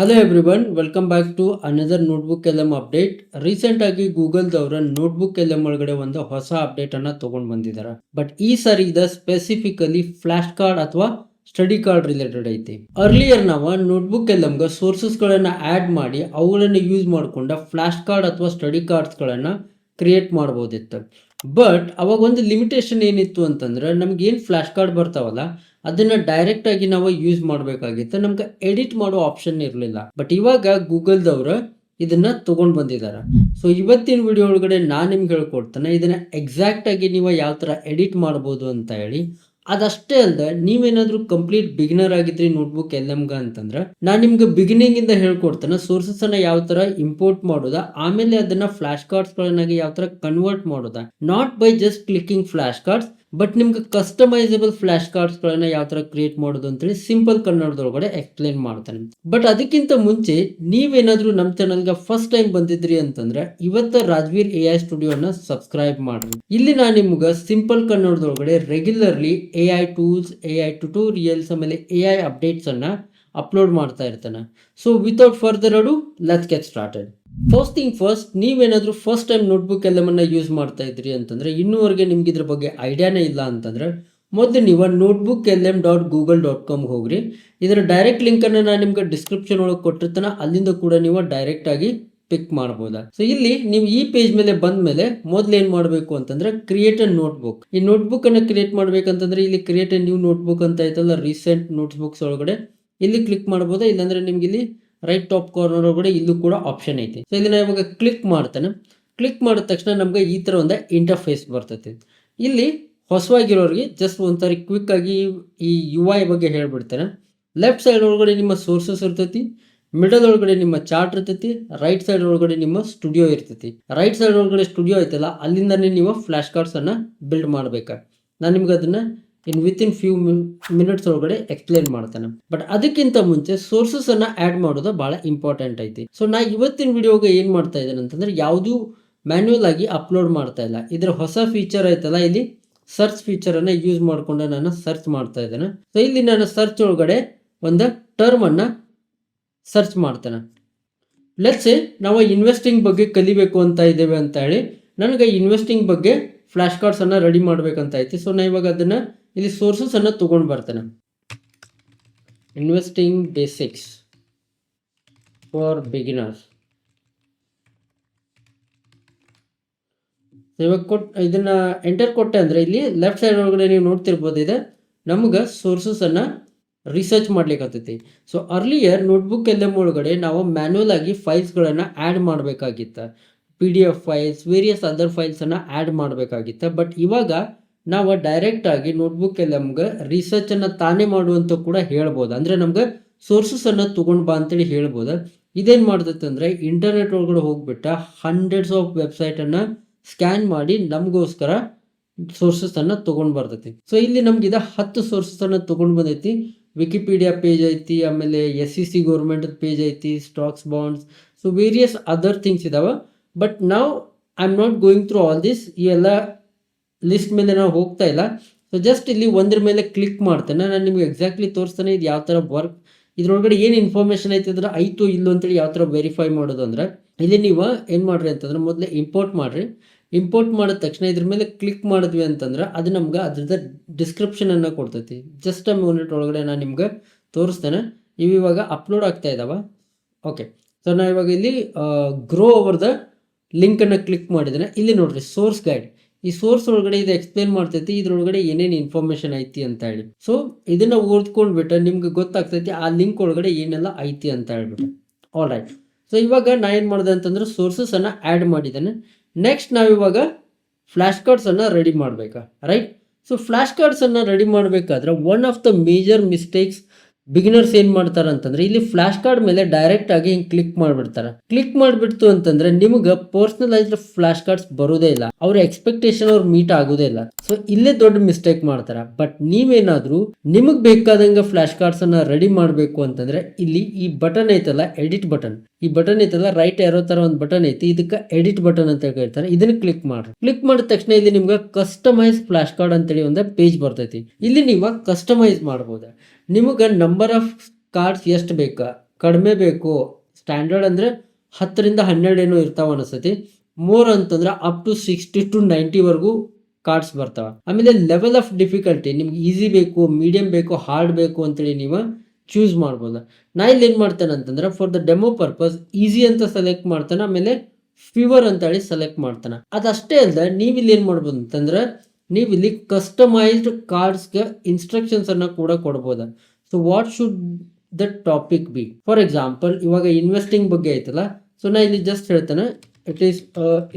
Hello everyone, welcome back to another notebook LM update. Recent ಆಗಿ ಗೂಗಲ್ದವರ notebook LM ಒಳಗಡೆ ಒಂದು ಹೊಸ ಅಪ್ಡೇಟ್ ಅನ್ನ ತಗೊಂಡ್ ಬಂದಿದ್ದಾರೆ. ಬಟ್ ಈ ಸಾರಿ ಇದು ಸ್ಪೆಸಿಫಿಕಲಿ ಫ್ಲಾಶ್ ಕಾರ್ಡ್ ಅಥವಾ ಸ್ಟಡಿ ಕಾರ್ಡ್ ರಿಲೇಟೆಡ್ ಐತಿ. ಅರ್ಲಿಯರ್ ನಾವು ನೋಟ್ಬುಕ್ ಎಲ್ಎಂಗೆ ಸೋರ್ಸಸ್ ಗಳನ್ನ ಆಡ್ ಮಾಡಿ ಅವುಗಳನ್ನ ಯೂಸ್ ಮಾಡ್ಕೊಂಡ ಫ್ಲಾಶ್ ಕಾರ್ಡ್ ಅಥವಾ ಸ್ಟಡಿ ಕಾರ್ಡ್ಸ್ ಗಳನ್ನ ಕ್ರಿಯೇಟ್ ಮಾಡಬಹುದಿತ್ತು. ಬಟ್ ಅವಾಗ ಒಂದು ಲಿಮಿಟೇಷನ್ ಏನಿತ್ತು ಅಂತಂದ್ರೆ ನಮ್ಗೆ ಏನು ಫ್ಲಾಶ್ ಕಾರ್ಡ್ ಬರ್ತಾವಲ್ಲ ಅದನ್ನ ಡೈರೆಕ್ಟ್ ಆಗಿ ನಾವು ಯೂಸ್ ಮಾಡಬೇಕಾಗಿತ್ತು. ನಮ್ಗೆ ಎಡಿಟ್ ಮಾಡೋ ಆಪ್ಷನ್ ಇರಲಿಲ್ಲ. ಬಟ್ ಇವಾಗ ಗೂಗಲ್ದವ್ರು ಇದನ್ನ ತಗೊಂಡ್ ಬಂದಿದ್ದಾರೆ. ಸೊ ಇವತ್ತಿನ ವಿಡಿಯೋ ಒಳಗಡೆ ನಾನು ನಿಮ್ಗೆ ಹೇಳ್ಕೊಡ್ತೇನೆ ಇದನ್ನ ಎಕ್ಸಾಕ್ಟ್ ಆಗಿ ನೀವು ಯಾವ ತರ ಎಡಿಟ್ ಮಾಡ್ಬೋದು ಅಂತ ಹೇಳಿ. ಅದಷ್ಟೇ ಅಲ್ಲದೆ ನೀವೇನಾದ್ರೂ ಕಂಪ್ಲೀಟ್ ಬಿಗಿನರ್ ಆಗಿದ್ರಿ ನೋಟ್ಬುಕ್ ಎಲ್ಎಂಗ ಅಂತಂದ್ರೆ ನಾನು ನಿಮ್ಗೆ ಬಿಗಿನಿಂಗ್ ಇಂದ ಹೇಳ್ಕೊಡ್ತೇನೆ ಸೋರ್ಸಸ್ ಅನ್ನ ಯಾವ ತರ ಇಂಪೋರ್ಟ್ ಮಾಡೋದಾ, ಆಮೇಲೆ ಅದನ್ನ ಫ್ಲಾಶ್ ಕಾರ್ಡ್ಸ್ ಗಳನ್ನಾಗಿ ಯಾವ ತರ ಕನ್ವರ್ಟ್ ಮಾಡೋದಾ. Not by just clicking flash cards, but ನಿಮ್ಗೆ ಕಸ್ಟಮೈಸಬಲ್ ಫ್ಲಾಶ್ ಕಾರ್ಡ್ಸ್ ಗಳನ್ನ ಯಾವ ತರ ಕ್ರಿಯೇಟ್ ಮಾಡೋದು ಅಂತೇಳಿ ಸಿಂಪಲ್ ಕನ್ನಡದೊಳಗಡೆ ಎಕ್ಸ್ಪ್ಲೇನ್ ಮಾಡ್ತಾನೆ. ಬಟ್ ಅದಕ್ಕಿಂತ ಮುಂಚೆ ನೀವೇನಾದ್ರೂ ನಮ್ಮ ಚಾನಲ್ಗೆ ಫಸ್ಟ್ ಟೈಮ್ ಬಂದಿದ್ರಿ ಅಂತಂದ್ರೆ ಇವತ್ತ ರಾಜ್ವೀರ್ AI ಸ್ಟುಡಿಯೋನ ಸಬ್ಸ್ಕ್ರೈಬ್ ಮಾಡ್ರಿ. ಇಲ್ಲಿ ನಾನು ನಿಮ್ಗೆ ಸಿಂಪಲ್ ಕನ್ನಡದೊಳಗಡೆ regularly AI tools, AI tutorials, ಆಮೇಲೆ AI ಅಪ್ಡೇಟ್ಸ್ ಅನ್ನ ಅಪ್ಲೋಡ್ ಮಾಡ್ತಾ ಇರ್ತಾನೆ. So without further ado let's get started. First thing first, ನೀವೇನಾದ್ರೂ ಫಸ್ಟ್ ಟೈಮ್ ನೋಟ್ಬುಕ್ ಎಲ್ಲಮನ್ನ ಯೂಸ್ ಮಾಡ್ತಾ ಇದ್ರಿ ಅಂತಂದ್ರೆ ಇನ್ನೂವರೆಗೆ ನಿಮ್ಗೆ ಇದ್ರ ಬಗ್ಗೆ ಐಡಿಯಾನೇ ಇಲ್ಲ ಅಂತಂದ್ರೆ ಮೊದಲು ನೀವು notebookLM.google.com ಹೋಗ್ರಿ. ಇದರ ಡೈರೆಕ್ಟ್ ಲಿಂಕ್ ಅನ್ನ ನಾನು ನಿಮ್ಗೆ ಡಿಸ್ಕ್ರಿಪ್ಷನ್ ಒಳಗೆ ಕೊಟ್ಟಿರ್ತಾನೆ, ಅಲ್ಲಿಂದ ಕೂಡ ನೀವು ಡೈರೆಕ್ಟ್ ಆಗಿ ಪಿಕ್ ಮಾಡಬಹುದಾ. ಸೊ ಇಲ್ಲಿ ನೀವು ಈ ಪೇಜ್ ಮೇಲೆ ಬಂದ ಮೇಲೆ ಮೊದಲು ಏನ್ ಮಾಡಬೇಕು ಅಂತಂದ್ರೆ ಕ್ರಿಯೇಟ್ ಅ ನೋಟ್ಬುಕ್. ಈ ನೋಟ್ಬುಕ್ ಅನ್ನ ಕ್ರಿಯೇಟ್ ಮಾಡ್ಬೇಕಂತಂದ್ರೆ ಇಲ್ಲಿ ಕ್ರಿಯೇಟ್ ಅ ನ್ಯೂ ನೋಟ್ಬುಕ್ ಅಂತ ಐತಲ್ಲ ರೀಸೆಂಟ್ ನೋಟ್ಬುಕ್ಸ್ ಒಳಗಡೆ ಇಲ್ಲಿ ಕ್ಲಿಕ್ ಮಾಡಬಹುದಾ. ಇಲ್ಲಾಂದ್ರೆ ನಿಮ್ಗೆ ಇಲ್ಲಿ ರೈಟ್ ಟಾಪ್ ಕಾರ್ನರ್ ಒಳಗಡೆ ಇಲ್ಲೂ ಕೂಡ ಆಪ್ಷನ್ ಐತಿ. ಸೊ ಇಲ್ಲಿ ನಾನು ಇವಾಗ ಕ್ಲಿಕ್ ಮಾಡ್ತೇನೆ. ಕ್ಲಿಕ್ ಮಾಡಿದ ತಕ್ಷಣ ನಮ್ಗೆ ಈ ತರ ಒಂದು ಇಂಟರ್ಫೇಸ್ ಬರ್ತೈತಿ. ಇಲ್ಲಿ ಹೊಸವಾಗಿರೋರಿಗೆ ಜಸ್ಟ್ ಒಂದ್ಸರಿ ಕ್ವಿಕ್ ಆಗಿ ಈ UI ಬಗ್ಗೆ ಹೇಳ್ಬಿಡ್ತೇನೆ. ಲೆಫ್ಟ್ ಸೈಡ್ ಒಳಗಡೆ ನಿಮ್ಮ ಸೋರ್ಸಸ್ ಇರ್ತೈತಿ, ಮಿಡಲ್ ಒಳಗಡೆ ನಿಮ್ಮ ಚಾರ್ಟ್ ಇರ್ತೈತಿ, ರೈಟ್ ಸೈಡ್ ಒಳಗಡೆ ನಿಮ್ಮ ಸ್ಟುಡಿಯೋ ಇರ್ತೈತಿ. ರೈಟ್ ಸೈಡ್ ಒಳಗಡೆ ಸ್ಟುಡಿಯೋ ಐತಲ್ಲ ಅಲ್ಲಿಂದಾನೇ ನೀವು ಫ್ಲಾಶ್ ಕಾರ್ಡ್ಸ್ ಅನ್ನ ಬಿಲ್ಡ್ ಮಾಡ್ಬೇಕಾ. ನಾನು ನಿಮ್ಗೆ ಅದನ್ನ ವಿತಿನ್ ಫ್ಯೂ ಮಿನಿಟ್ಸ್ ಒಳಗಡೆ ಎಕ್ಸ್ಪ್ಲೇನ್ ಮಾಡ್ತಾನೆ. ಬಟ್ ಅದಕ್ಕಿಂತ ಮುಂಚೆ ಸೋರ್ಸಸ್ ಅನ್ನ ಆಡ್ ಮಾಡೋದು ಬಹಳ ಇಂಪಾರ್ಟೆಂಟ್ ಐತಿ. ಸೊ ನಾ ಇವತ್ತಿನ ವಿಡಿಯೋಗೆ ಏನ್ ಮಾಡ್ತಾ ಇದ್ದೇನೆ ಅಂತಂದ್ರೆ ಯಾವುದು ಮ್ಯಾನ್ಯುಯಲ್ ಆಗಿ ಅಪ್ಲೋಡ್ ಮಾಡ್ತಾ ಇಲ್ಲ. ಇದ್ರ ಹೊಸ ಫೀಚರ್ ಐತಲ್ಲ ಇಲ್ಲಿ ಸರ್ಚ್ ಫೀಚರ್ ಅನ್ನ ಯೂಸ್ ಮಾಡ್ಕೊಂಡು ನಾನು ಸರ್ಚ್ ಮಾಡ್ತಾ ಇದ್ದೇನೆ. ಸೊ ಇಲ್ಲಿ ನಾನು ಸರ್ಚ್ ಒಳಗಡೆ ಒಂದು ಟರ್ಮ್ ಅನ್ನ ಸರ್ಚ್ ಮಾಡ್ತೇನೆ. ಲೆಟ್ಸ್ ನಾವು ಇನ್ವೆಸ್ಟಿಂಗ್ ಬಗ್ಗೆ ಕಲಿಬೇಕು ಅಂತ ಇದ್ದೇವೆ ಅಂತ ಹೇಳಿ ನನಗೆ ಇನ್ವೆಸ್ಟಿಂಗ್ ಬಗ್ಗೆ ಫ್ಲಾಶ್ ಕಾರ್ಡ್ಸ್ ಅನ್ನ ರೆಡಿ ಮಾಡ್ಬೇಕಂತ ಐತಿ. ಸೊ ನಾ ಇವಾಗ ಅದನ್ನ ಇಲ್ಲಿ ಸೋರ್ಸಸ್ ಅನ್ನ ತಗೊಂಡು ಬರ್ತೇನೆ. Investing basics for beginners. ಇವಾಗ ಇದನ್ನ ಎಂಟರ್ ಕೊಟ್ಟೆ ಅಂದ್ರೆ ಇಲ್ಲಿ ಲೆಫ್ಟ್ ಸೈಡ್ ಒಳಗಡೆ ನೀವು ನೋಡ್ತಿರ್ಬೋದು ಇದೆ ನಮ್ಗೆ ಸೋರ್ಸಸ್ ಅನ್ನ ರಿಸರ್ಚ್ ಮಾಡ್ಲಿಕ್ಕೆ ಆಗ್ತೈತಿ. ಸೊ ಅರ್ಲಿಯರ್ ನೋಟ್ಬುಕ್ ಎಲ್ಎಂ ಒಳಗಡೆ ನಾವು ಮ್ಯಾನ್ಯುಯಲ್ ಆಗಿ ಫೈಲ್ಸ್ ಗಳನ್ನ ಆಡ್ ಮಾಡಬೇಕಾಗಿತ್ತ, PDF files, various other files ಅನ್ನ ಆಡ್ ಮಾಡಬೇಕಾಗಿತ್ತ. ಬಟ್ ಇವಾಗ ನಾವು ಡೈರೆಕ್ಟ್ ಆಗಿ ನೋಟ್ಬುಕ್ ಎಲ್ಎಂಗೆ ರಿಸರ್ಚ್ ಅನ್ನ ತಾನೇ ಮಾಡುವಂತ ಕೂಡ ಹೇಳ್ಬೋದು. ಅಂದ್ರೆ ನಮ್ಗೆ ಸೋರ್ಸಸ್ ಅನ್ನ ತಗೊಂಡ್ ಬಾ ಅಂತೇಳಿ ಹೇಳ್ಬೋದು. ಇದೇನ್ ಮಾಡ್ತೈತೆ ಅಂದ್ರೆ ಇಂಟರ್ನೆಟ್ ಒಳಗಡೆ ಹೋಗ್ಬಿಟ್ಟ ಹಂಡ್ರೆಡ್ಸ್ ಆಫ್ ವೆಬ್ಸೈಟ್ ಅನ್ನ ಸ್ಕ್ಯಾನ್ ಮಾಡಿ ನಮಗೋಸ್ಕರ ಸೋರ್ಸಸ್ ಅನ್ನ ತಗೊಂಡ್ ಬರ್ತೈತಿ. ಸೊ ಇಲ್ಲಿ ನಮ್ಗೆ 10 ಸೋರ್ಸಸ್ ಅನ್ನ ತಗೊಂಡ್ ಬಂದೈತಿ. ವಿಕಿಪೀಡಿಯಾ ಪೇಜ್ ಐತಿ, ಆಮೇಲೆ SEC ಗೌರ್ಮೆಂಟ್ ಪೇಜ್ ಐತಿ, stocks, bonds, so various other things ಇದಾವ. ಬಟ್ ನಾವು I am not going through all this. ಈ ಎಲ್ಲ ಲಿಸ್ಟ್ ಮೇಲೆ ನಾವು ಹೋಗ್ತಾ ಇಲ್ಲ. ಸೊ ಜಸ್ಟ್ ಇಲ್ಲಿ ಒಂದ್ರ ಮೇಲೆ ಕ್ಲಿಕ್ ಮಾಡ್ತೇನೆ. ನಾನು ನಿಮ್ಗೆ ಎಕ್ಸಾಕ್ಟ್ಲಿ ತೋರಿಸ್ತೇನೆ ಇದು ಯಾವ ಥರ ವರ್ಕ್, ಇದ್ರೊಳಗಡೆ ಏನು ಇನ್ಫಾರ್ಮೇಷನ್ ಐತೆ ಅಂದ್ರೆ ಐತೋ ಇಲ್ಲೋ ಅಂತೇಳಿ ಯಾವ ಥರ ವೆರಿಫೈ ಮಾಡೋದು ಅಂದ್ರೆ ಇಲ್ಲಿ ನೀವು ಏನು ಮಾಡ್ರಿ ಅಂತಂದ್ರೆ ಮೊದಲೇ ಇಂಪೋರ್ಟ್ ಮಾಡ್ರಿ. ಇಂಪೋರ್ಟ್ ಮಾಡಿದ ತಕ್ಷಣ ಇದ್ರ ಮೇಲೆ ಕ್ಲಿಕ್ ಮಾಡಿದ್ವಿ ಅಂತಂದ್ರೆ ಅದು ನಮ್ಗೆ ಅದ್ರದ್ದು ಡಿಸ್ಕ್ರಿಪ್ಷನ್ ಅನ್ನ ಕೊಡ್ತೈತಿ. ಜಸ್ಟ್ ಆ ಮಿನಿಟ್ ಒಳಗಡೆ ನಾನು ನಿಮ್ಗೆ ತೋರಿಸ್ತೇನೆ. ಇವಾಗ ಅಪ್ಲೋಡ್ ಆಗ್ತಾ ಇದಾವ. ಓಕೆ, ಸೊ ನಾ ಇವಾಗ ಇಲ್ಲಿ ಗ್ರೋ ಓವರ್ ದ ಲಿಂಕ್ ಅನ್ನ ಕ್ಲಿಕ್ ಮಾಡಿದ್ರೆ ಇಲ್ಲಿ ನೋಡ್ರಿ ಸೋರ್ಸ್ ಗೈಡ್. ಈ ಸೋರ್ಸ್ ಒಳಗಡೆ ಇದು ಎಕ್ಸ್ಪ್ಲೇನ್ ಮಾಡ್ತೈತಿ ಇದ್ರೊಳಗಡೆ ಏನೇನು ಇನ್ಫಾರ್ಮೇಶನ್ ಐತಿ ಅಂತ ಹೇಳಿ. ಸೊ ಇದನ್ನ ಓದ್ಕೊಂಡ್ಬಿಟ್ಟು ನಿಮ್ಗೆ ಗೊತ್ತಾಗ್ತೈತಿ ಆ ಲಿಂಕ್ ಒಳಗಡೆ ಏನೆಲ್ಲ ಐತಿ ಅಂತ ಹೇಳ್ಬಿಟ್ಟು. ಆಲ್ ರೈಟ್, ಸೊ ಇವಾಗ ನಾ ಏನು ಮಾಡಿದೆ ಅಂತಂದ್ರೆ ಸೋರ್ಸಸ್ ಅನ್ನ ಆ್ಯಡ್ ಮಾಡಿದ್ದೇನೆ. ನೆಕ್ಸ್ಟ್ ನಾವಿವಾಗ ಫ್ಲಾಶ್ ಕಾರ್ಡ್ಸ್ ಅನ್ನ ರೆಡಿ ಮಾಡ್ಬೇಕಾ, ರೈಟ್? ಸೊ ಫ್ಲಾಶ್ ಕಾರ್ಡ್ಸ್ ಅನ್ನ ರೆಡಿ ಮಾಡಬೇಕಾದ್ರೆ one of the major mistakes beginners ಏನ್ ಮಾಡ್ತಾರೆ ಅಂತಂದ್ರೆ ಇಲ್ಲಿ ಫ್ಲಾಶ್ ಕಾರ್ಡ್ ಮೇಲೆ ಡೈರೆಕ್ಟ್ ಆಗಿ ಹಿಂಗ್ ಕ್ಲಿಕ್ ಮಾಡ್ಬಿಡ್ತಾರೆ. ಕ್ಲಿಕ್ ಮಾಡ್ಬಿಡ್ತು ಅಂತಂದ್ರೆ ನಿಮ್ಗೆ ಪರ್ಸನಲೈಸ್ಡ್ ಫ್ಲಾಶ್ ಕಾರ್ಡ್ಸ್ ಬರೋದೇ ಇಲ್ಲ, ಅವ್ರ ಎಕ್ಸ್ಪೆಕ್ಟೇಷನ್ ಅವ್ರು ಮೀಟ್ ಆಗೋದೇ ಇಲ್ಲ. ಸೊ ಇಲ್ಲೇ ದೊಡ್ಡ ಮಿಸ್ಟೇಕ್ ಮಾಡ್ತಾರೆ. ಬಟ್ ನೀವೇನಾದ್ರೂ ನಿಮಗ್ ಬೇಕಾದಂಗ ಫ್ಲಾಶ್ ಕಾರ್ಡ್ಸ್ ಅನ್ನ ರೆಡಿ ಮಾಡ್ಬೇಕು ಅಂತಂದ್ರೆ ಇಲ್ಲಿ ಈ ಬಟನ್ ಐತಲ್ಲ ಎಡಿಟ್ ಬಟನ್, ಈ ಬಟನ್ ಐತಲ್ಲ ರೈಟ್ ಏರೋ ತರ ಒಂದು ಬಟನ್ ಐತಿ, ಇದಕ್ಕೆ ಎಡಿಟ್ ಬಟನ್ ಅಂತ ಹೇಳ್ತಾರೆ. ಇದನ್ನ ಕ್ಲಿಕ್ ಮಾಡ್ರಿ. ಕ್ಲಿಕ್ ಮಾಡಿದ ತಕ್ಷಣ ಇಲ್ಲಿ ನಿಮ್ಗೆ ಕಸ್ಟಮೈಸ್ ಫ್ಲಾಶ್ ಕಾರ್ಡ್ ಅಂತೇಳಿ ಒಂದು ಪೇಜ್ ಬರ್ತೈತಿ. ಇಲ್ಲಿ ನೀವು ಕಸ್ಟಮೈಸ್ ಮಾಡಬಹುದು. ನಿಮಗೆ ನಂಬರ್ ಆಫ್ ಕಾರ್ಡ್ಸ್ ಎಷ್ಟು ಬೇಕಾ ಕಡಿಮೆ ಬೇಕು, ಸ್ಟ್ಯಾಂಡರ್ಡ್ ಅಂದರೆ 10ರಿಂದ 12 ಏನೋ ಇರ್ತಾವ ಅನಿಸ್ತೈತಿ. ಮೋರ್ ಅಂತಂದ್ರೆ ಅಪ್ ಟು 60 to 90ವರೆಗೂ ಕಾರ್ಡ್ಸ್ ಬರ್ತಾವೆ. ಆಮೇಲೆ ಲೆವೆಲ್ ಆಫ್ ಡಿಫಿಕಲ್ಟಿ ನಿಮ್ಗೆ ಈಸಿ ಬೇಕು, ಮೀಡಿಯಂ ಬೇಕು, ಹಾರ್ಡ್ ಬೇಕು ಅಂತೇಳಿ ನೀವು ಚೂಸ್ ಮಾಡ್ಬೋದು. ನಾ ಇಲ್ಲಿ ಏನು ಮಾಡ್ತೇನೆ ಅಂತಂದ್ರೆ for the demo purpose easy ಅಂತ ಸೆಲೆಕ್ಟ್ ಮಾಡ್ತಾನೆ, ಆಮೇಲೆ ಫೀವರ್ ಅಂತೇಳಿ ಸೆಲೆಕ್ಟ್ ಮಾಡ್ತಾನೆ. ಅದಷ್ಟೇ ಅಲ್ಲದೆ ನೀವು ಇಲ್ಲಿ ಏನು ಮಾಡ್ಬೋದು ಅಂತಂದ್ರೆ ನೀವು ಇಲ್ಲಿ ಕಸ್ಟಮೈಸ್ಡ್ ಕಾರ್ಡ್ಸ್ಗೆ ಇನ್ಸ್ಟ್ರಕ್ಷನ್ಸ್ ಅನ್ನ ಕೂಡ ಕೊಡ್ಬೋದು. So what should the topic B? For example ಇವಾಗ ಇನ್ವೆಸ್ಟಿಂಗ್ ಬಗ್ಗೆ ಐತಲ್ಲ, ಸೊ ನಾ ಇಲ್ಲಿ ಜಸ್ಟ್ ಹೇಳ್ತೇನೆ it is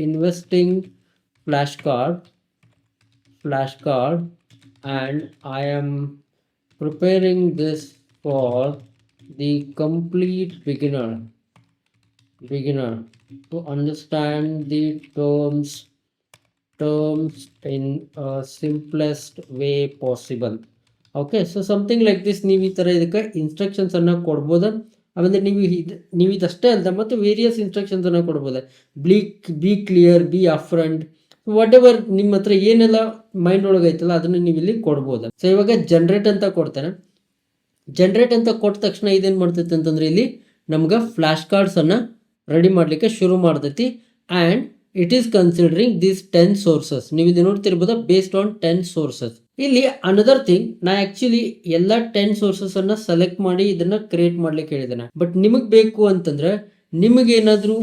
investing flash card and I am preparing this for the complete beginner to understand the terms in a simplest way possible. Okay, so something like this ನೀವು ಈ ಥರ ಇದಕ್ಕೆ instructions ಅನ್ನು ಕೊಡ್ಬೋದು. ಆಮೇಲೆ ನೀವು ಇದಷ್ಟೇ ಅಲ್ಲದೆ ಮತ್ತು ವೇರಿಯಸ್ ಇನ್ಸ್ಟ್ರಕ್ಷನ್ಸ್ ಅನ್ನು ಕೊಡ್ಬೋದು. Be clear, be upfront, whatever ನಿಮ್ಮ ಹತ್ರ ಏನೆಲ್ಲ ಮೈಂಡ್ ಒಳಗೆ ಐತಲ್ಲ ಅದನ್ನು ನೀವು ಇಲ್ಲಿ ಕೊಡ್ಬೋದು. ಸೊ ಇವಾಗ ಜನರೇಟ್ ಅಂತ ಕೊಡ್ತೇನೆ. ಜನರೇಟ್ ಅಂತ ಕೊಟ್ಟ ತಕ್ಷಣ ಇದೇನು ಮಾಡ್ತೈತಿ ಅಂತಂದ್ರೆ ಇಲ್ಲಿ ನಮ್ಗೆ ಫ್ಲಾಶ್ ಕಾರ್ಡ್ಸನ್ನು ರೆಡಿ ಮಾಡಲಿಕ್ಕೆ ಶುರು ಮಾಡ್ತೈತಿ. And it is considering these 10 sources. ನೀವು ಇಲ್ಲಿ ನೋಡ್ತಿರ್ಬೋದು ಬೇಸ್ಡ್ ಆನ್ 10 ಸೋರ್ಸಸ್. ಇಲ್ಲಿ ಅನದರ್ ಥಿಂಗ್, ನಾ ಆ್ಯಕ್ಚುಲಿ ಎಲ್ಲ 10 ಸೋರ್ಸಸ್ ಅನ್ನ ಸೆಲೆಕ್ಟ್ ಮಾಡಿ ಇದನ್ನ ಕ್ರಿಯೇಟ್ ಮಾಡ್ಲಿಕ್ಕೆ ಹೇಳಿದ್ದೇನೆ. ಬಟ್ ನಿಮಗೆ ಬೇಕು ಅಂತಂದ್ರೆ ನಿಮಗೇನಾದರೂ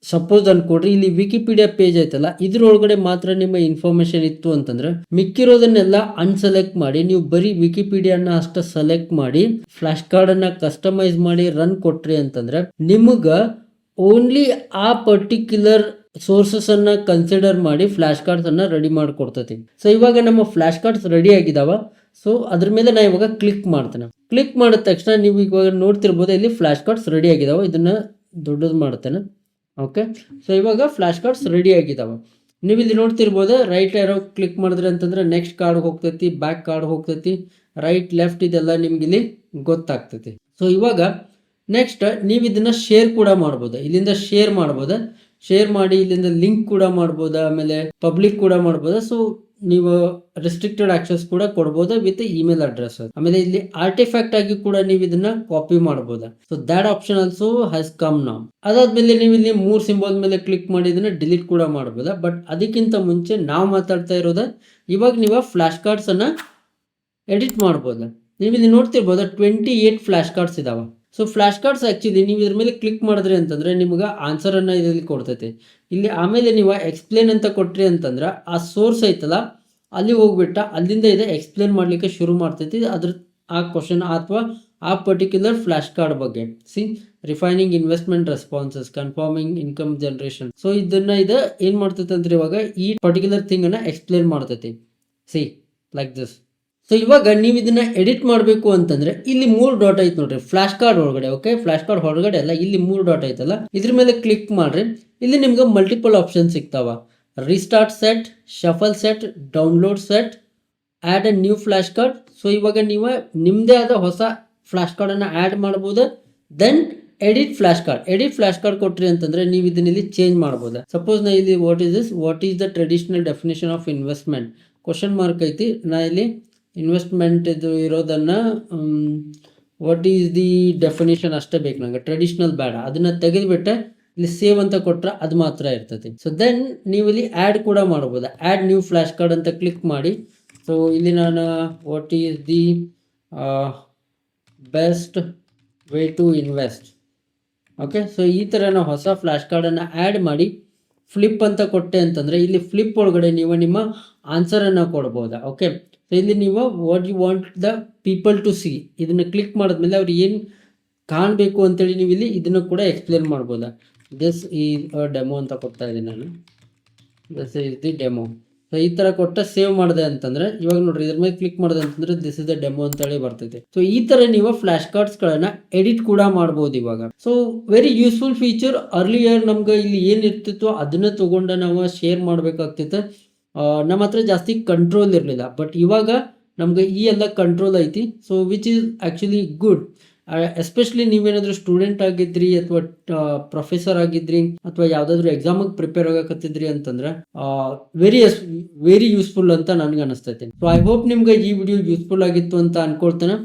ಸಪೋಸ್ ಅನ್ಕೊಡ್ರಿ ಇಲ್ಲಿ ವಿಕಿಪೀಡಿಯಾ ಪೇಜ್ ಐತಲ್ಲ ಇದ್ರೊಳಗಡೆ ಮಾತ್ರ ನಿಮ್ಮ ಇನ್ಫಾರ್ಮೇಶನ್ ಇತ್ತು ಅಂತಂದ್ರೆ ಮಿಕ್ಕಿರೋದನ್ನೆಲ್ಲ ಅನ್ಸೆಲೆಕ್ಟ್ ಮಾಡಿ ನೀವು ಬರೀ ವಿಕಿಪೀಡಿಯಾನ ಅಷ್ಟ ಸೆಲೆಕ್ಟ್ ಮಾಡಿ ಫ್ಲಾಶ್ ಕಾರ್ಡ್ ಅನ್ನ ಕಸ್ಟಮೈಸ್ ಮಾಡಿ ರನ್ ಕೊಟ್ರಿ ಅಂತಂದ್ರೆ ನಿಮಗ ಓನ್ಲಿ ಆ ಪರ್ಟಿಕ್ಯುಲರ್ ಸೋರ್ಸಸ್ ಅನ್ನ ಕನ್ಸಿಡರ್ ಮಾಡಿ ಫ್ಲಾಶ್ ಕಾರ್ಡ್ಸ್ ಅನ್ನ ರೆಡಿ ಮಾಡಿಕೊಡ್ತೈತಿ. ಸೊ ಇವಾಗ ನಮ್ಮ ಫ್ಲಾಶ್ ಕಾರ್ಡ್ಸ್ ರೆಡಿ ಆಗಿದಾವ. ಸೊ ಅದ್ರ ಮೇಲೆ ನಾ ಇವಾಗ ಕ್ಲಿಕ್ ಮಾಡ್ತೇನೆ. ಕ್ಲಿಕ್ ಮಾಡಿದ ತಕ್ಷಣ ನೀವು ಇವಾಗ ನೋಡ್ತಿರ್ಬೋದು ಇಲ್ಲಿ ಫ್ಲಾಶ್ ಕಾರ್ಡ್ಸ್ ರೆಡಿ ಆಗಿದಾವ. ಇದನ್ನ ದೊಡ್ಡದು ಮಾಡ್ತೇನೆ. ಓಕೆ, ಸೊ ಇವಾಗ ಫ್ಲಾಶ್ ಕಾರ್ಡ್ಸ್ ರೆಡಿ ಆಗಿದಾವೆ. ನೀವು ಇಲ್ಲಿ ನೋಡ್ತಿರ್ಬೋದು ರೈಟ್ ಏರೋ ಕ್ಲಿಕ್ ಮಾಡಿದ್ರೆ ಅಂತಂದ್ರೆ ನೆಕ್ಸ್ಟ್ ಕಾರ್ಡ್ ಹೋಗ್ತೈತಿ, ಬ್ಯಾಕ್ ಕಾರ್ಡ್ ಹೋಗ್ತೈತಿ, ರೈಟ್ ಲೆಫ್ಟ್ ಇದೆಲ್ಲ ನಿಮ್ಗೆ ಇಲ್ಲಿ ಗೊತ್ತಾಗ್ತೈತಿ. ಸೊ ಇವಾಗ ನೆಕ್ಸ್ಟ್ ನೀವು ಇದನ್ನ ಶೇರ್ ಕೂಡ ಮಾಡ್ಬೋದು. ಇಲ್ಲಿಂದ ಶೇರ್ ಮಾಡ್ಬೋದು, ಶೇರ್ ಮಾಡಿ ಇಲ್ಲಿಂದ ಲಿಂಕ್ ಕೂಡ ಮಾಡ್ಬೋದು, ಆಮೇಲೆ ಪಬ್ಲಿಕ್ ಕೂಡ ಮಾಡ್ಬೋದು. ಸೊ ನೀವು ರೆಸ್ಟ್ರಿಕ್ಟೆಡ್ ಆಕ್ಸೆಸ್ ಕೂಡ ಕೊಡ್ಬೋದು ವಿತ್ ಇಮೇಲ್ ಅಡ್ರೆಸ್. ಆಮೇಲೆ ಇಲ್ಲಿ ಆರ್ಟಿಫ್ಯಾಕ್ಟ್ ಆಗಿ ಕೂಡ ನೀವು ಇದನ್ನ ಕಾಪಿ ಮಾಡಬಹುದು. So that option also has come now. ಅದಾದ್ಮೇಲೆ ನೀವು ಇಲ್ಲಿ 3 ಸಿಂಬಲ್ ಮೇಲೆ ಕ್ಲಿಕ್ ಮಾಡಿ ಇದನ್ನ ಡಿಲೀಟ್ ಕೂಡ ಮಾಡಬಹುದು. ಬಟ್ ಅದಕ್ಕಿಂತ ಮುಂಚೆ ನಾವು ಮಾತಾಡ್ತಾ ಇರೋದು ಇವಾಗ ನೀವು ಫ್ಲಾಶ್ ಕಾರ್ಡ್ಸ್ ಅನ್ನ ಎಡಿಟ್ ಮಾಡಬಹುದು. ನೀವು ಇಲ್ಲಿ ನೋಡ್ತಿರ್ಬೋದು 28 ಫ್ಲಾಶ್ ಕಾರ್ಡ್ಸ್ ಇದಾವೆ. ಸೊ ಫ್ಲಾಶ್ ಕಾರ್ಡ್ಸ್ ಆಕ್ಚುಲಿ ನೀವು ಇದ್ರ ಮೇಲೆ ಕ್ಲಿಕ್ ಮಾಡಿದ್ರಿ ಅಂತಂದ್ರೆ ನಿಮ್ಗೆ ಆನ್ಸರ್ ಅನ್ನ ಇದರಲ್ಲಿ ಕೊಡ್ತೈತಿ. ಇಲ್ಲಿ ಆಮೇಲೆ ನೀವು ಎಕ್ಸ್ಪ್ಲೇನ್ ಅಂತ ಕೊಟ್ರಿ ಅಂತಂದ್ರೆ ಆ ಸೋರ್ಸ್ ಐತಲ್ಲ ಅಲ್ಲಿ ಹೋಗ್ಬಿಟ್ಟ ಅಲ್ಲಿಂದ ಇದೆ ಎಕ್ಸ್ಪ್ಲೇನ್ ಮಾಡ್ಲಿಕ್ಕೆ ಶುರು ಮಾಡ್ತೈತಿ ಅದ್ರ ಆ ಕ್ವಶನ್ ಅಥವಾ ಆ ಪರ್ಟಿಕ್ಯುಲರ್ ಫ್ಲಾಶ್ ಕಾರ್ಡ್ ಬಗ್ಗೆ. See refining investment responses, confirming income generation. So ಇದನ್ನ ಇದು ಏನ್ ಮಾಡ್ತೈತೆ ಅಂದ್ರೆ ಇವಾಗ ಈ ಪರ್ಟಿಕ್ಯುಲರ್ ಥಿಂಗ್ ಅನ್ನ ಎಕ್ಸ್ಪ್ಲೇನ್ ಮಾಡ್ತೈತಿ. See like this. ಸೊ ಇವಾಗ ನೀವು ಇದನ್ನ ಎಡಿಟ್ ಮಾಡಬೇಕು ಅಂತಂದ್ರೆ ಇಲ್ಲಿ 3 ಡಾಟ್ ಐತೆ ನೋಡ್ರಿ ಫ್ಲಾಶ್ ಕಾರ್ಡ್ ಒಳಗಡೆ. ಓಕೆ, ಫ್ಲಾಶ್ ಕಾರ್ಡ್ ಹೊರಗಡೆ ಅಲ್ಲ, ಇಲ್ಲಿ 3 ಡಾಟ್ ಐತಲ್ಲ ಇದ್ರ ಮೇಲೆ ಕ್ಲಿಕ್ ಮಾಡ್ರಿ. ಇಲ್ಲಿ ನಿಮ್ಗೆ ಮಲ್ಟಿಪಲ್ ಆಪ್ಷನ್ ಸಿಗ್ತಾವ. Restart set, shuffle set, download set, add a new flash card. So ಇವಾಗ ನೀವು ನಿಮ್ಮದೇ ಆದ ಹೊಸ ಫ್ಲಾಶ್ ಕಾರ್ಡ್ ಅನ್ನ ಆ್ಯಡ್ ಮಾಡ್ಬೋದು. ದೆನ್ ಎಡಿಟ್ ಫ್ಲಾಶ್ ಕಾರ್ಡ್ ಕೊಟ್ರಿ ಅಂತಂದ್ರೆ ನೀವು ಇದನ್ನ ಇಲ್ಲಿ ಚೇಂಜ್ ಮಾಡ್ಬೋದು. ಸಪೋಸ್ ನಾ ಇಲ್ಲಿ what is the traditional definition of investment question mark ಐತಿ. ನಾ ಇಲ್ಲಿ ಇನ್ವೆಸ್ಟ್ಮೆಂಟ್ ಇದು ಇರೋದನ್ನ ವಾಟ್ ಈಸ್ ದಿ ಡೆಫಿನೇಷನ್ ಅಷ್ಟೇ ಬೇಕು ನಂಗೆ, ಟ್ರೆಡಿಷನಲ್ ಬೇಡ. ಅದನ್ನ ತೆಗೆದುಬಿಟ್ಟೆ ಇಲ್ಲಿ ಸೇವ್ ಅಂತ ಕೊಟ್ರೆ ಅದು ಮಾತ್ರ ಇರ್ತೈತಿ. ಸೊ ದೆನ್ ನೀವು ಇಲ್ಲಿ ಆ್ಯಡ್ ಕೂಡ ಮಾಡ್ಬೋದು. ಆ್ಯಡ್ ನ್ಯೂ ಫ್ಲಾಶ್ ಕಾರ್ಡ್ ಅಂತ ಕ್ಲಿಕ್ ಮಾಡಿ. ಸೊ ಇಲ್ಲಿ ನಾನು what is the best way to invest. Okay, so ಈ ಥರ ನಾವು ಹೊಸ ಫ್ಲಾಶ್ ಕಾರ್ಡನ್ನು ಆ್ಯಡ್ ಮಾಡಿ ಫ್ಲಿಪ್ ಅಂತ ಕೊಟ್ಟೆ ಅಂತಂದರೆ ಇಲ್ಲಿ ಫ್ಲಿಪ್ ಒಳಗಡೆ ನೀವು ನಿಮ್ಮ ಆನ್ಸರನ್ನು ಕೊಡ್ಬೋದಾ. ಓಕೆ, ಸೊ ಇಲ್ಲಿ ನೀವು what you want the people to see ಇದನ್ನು ಕ್ಲಿಕ್ ಮಾಡಿದ್ಮೇಲೆ ಅವ್ರು ಏನು ಕಾಣಬೇಕು ಅಂತೇಳಿ ನೀವು ಇಲ್ಲಿ ಇದನ್ನು ಕೂಡ ಎಕ್ಸ್ಪ್ಲೇನ್ ಮಾಡ್ಬೋದಾ. ದಿಸ್ ಈಸ್ ಅ ಡೆಮೋ ಅಂತ ಕೊಡ್ತಾ ಇದ್ದೀನಿ ನಾನು. This is the demo. So ಈ ಥರ ಕೊಟ್ಟ ಸೇವ್ ಮಾಡಿದೆ ಅಂತಂದ್ರೆ ಇವಾಗ ನೋಡ್ರಿ ಇದ್ರ ಮೇಲೆ ಕ್ಲಿಕ್ ಮಾಡಿದೆ ಅಂತಂದ್ರೆ ದಿಸ್ ಇಸ್ ದ ಡೆಮೋ ಅಂತೇಳಿ ಬರ್ತೈತೆ. ಸೊ ಈ ಥರ ನೀವು ಫ್ಲಾಶ್ ಕಾರ್ಡ್ಸ್ಗಳನ್ನ ಎಡಿಟ್ ಕೂಡ ಮಾಡ್ಬೋದು ಇವಾಗ. So very useful feature. Earlier ನಮ್ಗೆ ಇಲ್ಲಿ ಏನಿರ್ತಿತ್ತು ಅದನ್ನ ತಗೊಂಡು ನಾವು ಶೇರ್ ಮಾಡಬೇಕಾಗ್ತಿತ್ತು. ನಮ್ಮ ಹತ್ರ ಜಾಸ್ತಿ ಕಂಟ್ರೋಲ್ ಇರಲಿಲ್ಲ. ಬಟ್ ಇವಾಗ ನಮ್ಗೆ ಈ ಎಲ್ಲ ಕಂಟ್ರೋಲ್ ಐತಿ. So which is actually good. Especially ನೀವೇನಾದರೂ ಸ್ಟೂಡೆಂಟ್ ಆಗಿದ್ರಿ ಅಥವಾ ಪ್ರೊಫೆಸರ್ ಆಗಿದ್ರಿ ಅಥವಾ ಯಾವುದಾದ್ರೂ ಎಕ್ಸಾಮಿಗೆ ಪ್ರಿಪೇರ್ ಆಗಕತ್ತಿದ್ರಿ ಅಂತಂದ್ರೆ ವೆರಿ ಯೂಸ್ಫುಲ್ ಅಂತ ನನಗೆ ಅನಿಸ್ತೈತೆ. ಸೊ ಐ ಹೋಪ್ ನಿಮ್ಗೆ ಈ ವಿಡಿಯೋ ಯೂಸ್ಫುಲ್ ಆಗಿತ್ತು ಅಂತ ಅನ್ಕೊಳ್ತೇನೆ.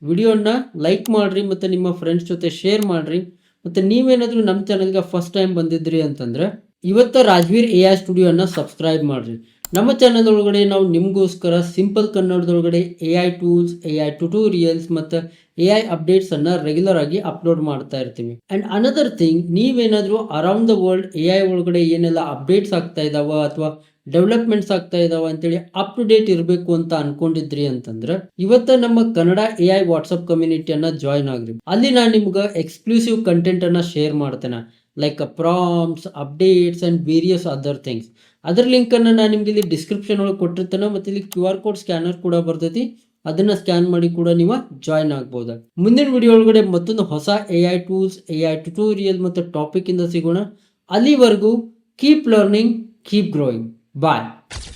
ವಿಡಿಯೋನ ಲೈಕ್ ಮಾಡಿರಿ ಮತ್ತು ನಿಮ್ಮ ಫ್ರೆಂಡ್ಸ್ ಜೊತೆ ಶೇರ್ ಮಾಡಿರಿ. ಮತ್ತು ನೀವೇನಾದರೂ ನಮ್ಮ ಚಾನಲ್ಗೆ ಫಸ್ಟ್ ಟೈಮ್ ಬಂದಿದ್ರಿ ಅಂತಂದರೆ ಇವತ್ತು ರಾಜ್ವೀರ್ ಎ ಐ ಸ್ಟುಡಿಯೋನ ಸಬ್ಸ್ಕ್ರೈಬ್ ಮಾಡಿರಿ. ನಮ್ಮ ಚಾನಲ್ ಒಳಗಡೆ ನಾವು ನಿಮಗೋಸ್ಕರ ಸಿಂಪಲ್ ಕನ್ನಡದೊಳಗಡೆ A I tools, A I tutorials ಮತ್ತು ಎ ಐ ಅಪ್ಡೇಟ್ಸನ್ನು ರೆಗ್ಯುಲರ್ ಆಗಿ ಅಪ್ಲೋಡ್ ಮಾಡ್ತಾ ಇರ್ತೀವಿ. ಆ್ಯಂಡ್ ಅನದರ್ ಥಿಂಗ್, ನೀವೇನಾದರೂ around the world A I ಒಳಗಡೆ ಏನೆಲ್ಲ ಅಪ್ಡೇಟ್ಸ್ ಆಗ್ತಾ ಇದಾವ ಅಥವಾ ಡೆವಲಪ್ಮೆಂಟ್ಸ್ ಆಗ್ತಾ ಇದಾವ ಅಂತೇಳಿ ಅಪ್ ಟು ಡೇಟ್ ಇರಬೇಕು ಅಂತ ಅನ್ಕೊಂಡಿದ್ರಿ ಅಂತಂದ್ರೆ ಇವತ್ತ ನಮ್ಮ ಕನ್ನಡ ಎ ಐ ವಾಟ್ಸಪ್ ಕಮ್ಯುನಿಟಿಯನ್ನ ಜಾಯ್ನ್ ಆಗ್ರಿ. ಅಲ್ಲಿ ನಾನು ನಿಮ್ಗೆ ಎಕ್ಸ್ಕ್ಲೂಸಿವ್ ಕಂಟೆಂಟ್ ಅನ್ನ ಶೇರ್ ಮಾಡ್ತೇನೆ, like prompts, updates and various other things. ಅದರ ಲಿಂಕ್ ಅನ್ನ ನಾನು ನಿಮ್ಗೆ ಇಲ್ಲಿ ಡಿಸ್ಕ್ರಿಪ್ಷನ್ ಒಳಗೆ ಕೊಟ್ಟಿರ್ತೇನೆ. ಮತ್ತೆ ಇಲ್ಲಿ QR ಕೋಡ್ ಸ್ಕ್ಯಾನರ್ ಕೂಡ ಬರ್ತೈತಿ, ಅದನ್ನ ಸ್ಕ್ಯಾನ್ ಮಾಡಿ ಕೂಡ ನೀವು ಜಾಯ್ನ್ ಆಗ್ಬೋದು. ಮುಂದಿನ ವಿಡಿಯೋ ಒಳಗಡೆ ಮತ್ತೊಂದು ಹೊಸ A I tools, A I tutorial ಮತ್ತು ಟಾಪಿಕ್ ಇಂದ ಸಿಗೋಣ. ಅಲ್ಲಿವರೆಗೂ keep learning, keep growing. Bye.